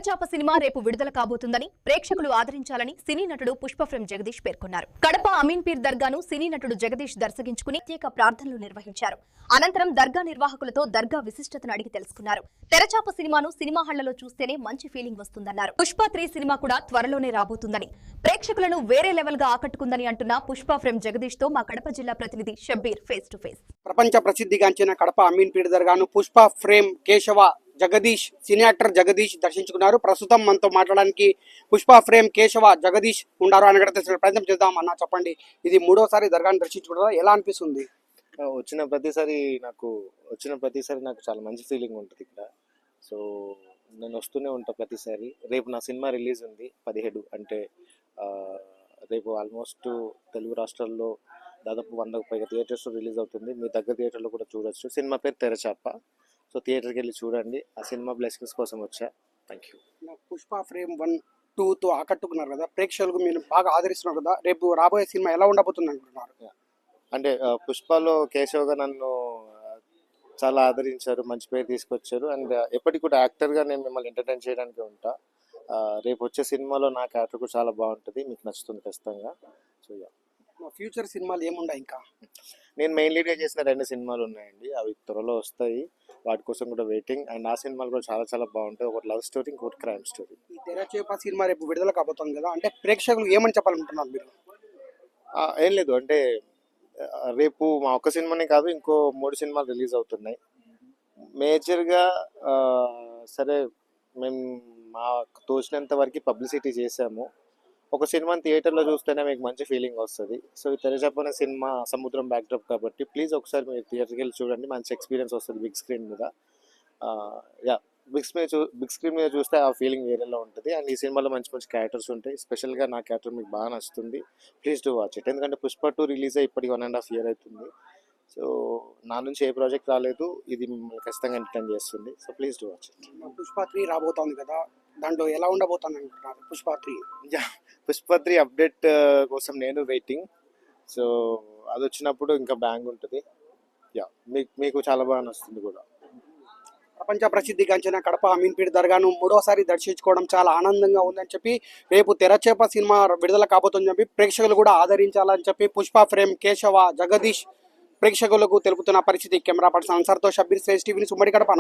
తెరచాప cinema రేపు విడుదల కాబోతుందని ప్రేక్షకులు ఆదరించాలని సినీ నటుడు పుష్పఫ్రేమ్ జగదీష్ పేర్కొన్నారు. కడప అమీన్పీర్ దర్గాను సినీ నటుడు జగదీష్ దర్శించుకుని ప్రత్యేక ప్రార్థనలు నిర్వహించారు. అనంతరం దర్గా నిర్వాహకులతో దర్గా విశిష్టతను అడిగి తెలుసుకున్నారు. తెరచాప సినిమాను సినిమా హాళ్లలో చూస్తేనే మంచి ఫీలింగ్ వస్తుందన్నారు. పుష్ప 3 సినిమా కూడా త్వరలోనే రాబోతుందని, ప్రేక్షకులను వేరే లెవెల్ గా ఆకట్టుకుందని అంటున్న పుష్పఫ్రేమ్ జగదీష్ తో మా కడప జిల్లా ప్రతినిధి షబ్బీర్ ఫేస్ టు ఫేస్. ప్రపంచ ప్రసిద్ధిగాంచిన కడప అమీన్పీర్ దర్గాను పుష్పఫ్రేమ్ కేశవ జగదీష్ సినీ యాక్టర్ జగదీష్ దర్శించుకున్నారు. ప్రస్తుతం మనతో మాట్లాడడానికి పుష్పఫ్రేమ్ కేశవ జగదీష్ ఉన్నారు. అనగడ తెలిసిన ప్రయత్నం చేద్దాం. అన్న చెప్పండి, ఇది 3వసారి దర్గాను దర్శించుకున్నారా? ఎలా అనిపిస్తుంది? వచ్చిన ప్రతిసారి నాకు చాలా మంచి ఫీలింగ్ ఉంటుంది ఇక్కడ. సో నేను వస్తూనే ఉంటా ప్రతిసారి. రేపు నా సినిమా రిలీజ్ ఉంది 17, అంటే రేపు ఆల్మోస్ట్ తెలుగు రాష్ట్రాల్లో దాదాపు 100కు పైగా థియేటర్స్లో రిలీజ్ అవుతుంది. మీ దగ్గర థియేటర్లో కూడా చూడొచ్చు. సినిమా పేరు తెరచాప. సో థియేటర్కి వెళ్ళి చూడండి. ఆ సినిమా బ్లెస్సింగ్స్ కోసం వచ్చా. Thank you. పుష్పఫ్రేమ్ 1, 2తో ఆకట్టుకున్నారు కదా, ప్రేక్షకులకు మీరు బాగా ఆదరిస్తున్నారు కదా, రేపు రాబోయే సినిమా ఎలా ఉండబోతుంది అనుకుంటున్నారు? అంటే పుష్పలో కేశవ్గా నన్ను చాలా ఆదరించారు, మంచి పేరు తీసుకొచ్చారు. అండ్ ఎప్పటికి కూడా యాక్టర్గా నేను మిమ్మల్ని ఎంటర్టైన్ చేయడానికి ఉంటా. రేపు వచ్చే సినిమాలో నా క్యారెక్టర్ కూడా చాలా బాగుంటుంది, మీకు నచ్చుతుంది ఖచ్చితంగా. సో ఫ్యూచర్ సినిమాలు ఏముండవు ఇంకా? నేను మెయిన్ లీడ్గా చేసిన 2 సినిమాలు ఉన్నాయండి, అవి త్వరలో వస్తాయి. వాటి కోసం కూడా వెయిటింగ్. అండ్ ఆ సినిమాలు కూడా చాలా చాలా బాగుంటాయి. ఒకటి లవ్ స్టోరీ, ఇంకోటి క్రైమ్ స్టోరీ. ఈ తెరచాప సినిమా రేపు విడుదల కాబోతుంది కదా, అంటే ప్రేక్షకులు ఏమని చెప్పాలనుకుంటున్నారు మీరు? ఏం లేదు, అంటే రేపు మా ఒక్క సినిమానే కాదు, ఇంకో 3 సినిమాలు రిలీజ్ అవుతున్నాయి. మేజర్గా సరే మేము మాకు తోచినంత వరకు పబ్లిసిటీ చేసాము. ఒక సినిమాని థియేటర్లో చూస్తేనే మీకు మంచి ఫీలింగ్ వస్తుంది. సో ఈ తెరచాప అనే సినిమా సముద్రం బ్యాక్డ్రాప్ కాబట్టి ప్లీజ్ ఒకసారి మీరు థియేటర్కి వెళ్ళి చూడండి. మంచి ఎక్స్పీరియన్స్ వస్తుంది బిగ్ స్క్రీన్ మీద. బిగ్ స్క్రీన్ మీద చూస్తే ఆ ఫీలింగ్ వేరేలా ఉంటుంది. అండ్ ఈ సినిమాలో మంచి మంచి క్యారెక్టర్స్ ఉంటాయి. స్పెషల్గా నా క్యారెక్టర్ మీకు బాగా నచ్చుతుంది. Please do watch it. ఎందుకంటే పుష్ప 2 రిలీజ్ అయ్యి ఇప్పటికి 1.5 year అవుతుంది. సో నా నుంచి ఏ ప్రాజెక్ట్ రాలేదు, ఇది మిమ్మల్ని ఖచ్చితంగా ఎంటర్టైన్ చేస్తుంది. So please do watch it. Pushpa 3 రాబోతోంది కదా, దాంట్లో ఎలా ఉండబోతుంది అనుకుంటున్నారు? పుష్ప 3 అప్డేట్ కోసం నేను వెయిటింగ్. సో అది వచ్చినప్పుడు ఇంకా బ్యాంగ్ ఉంటుంది. మీకు చాలా బాగా నచ్చుతుంది కూడా. ప్రపంచ ప్రసిద్ధిగాంచిన కడప అమీన్పీర్ దర్గాను 3వసారి దర్శించుకోవడం చాలా ఆనందంగా ఉందని చెప్పి, రేపు తెరచాప సినిమా విడుదల కాబోతుందని చెప్పి ప్రేక్షకులు కూడా ఆదరించాలని చెప్పి పుష్పఫ్రేమ్ కేశవ జగదీష్ ప్రేక్షకులకు తెలుపుతున్న పరిస్థితి. కెమెరా పర్సన్ అన్సార్తో షబ్బీర్, శ్రేష్ టీవీ, ఉమ్మడి కడప.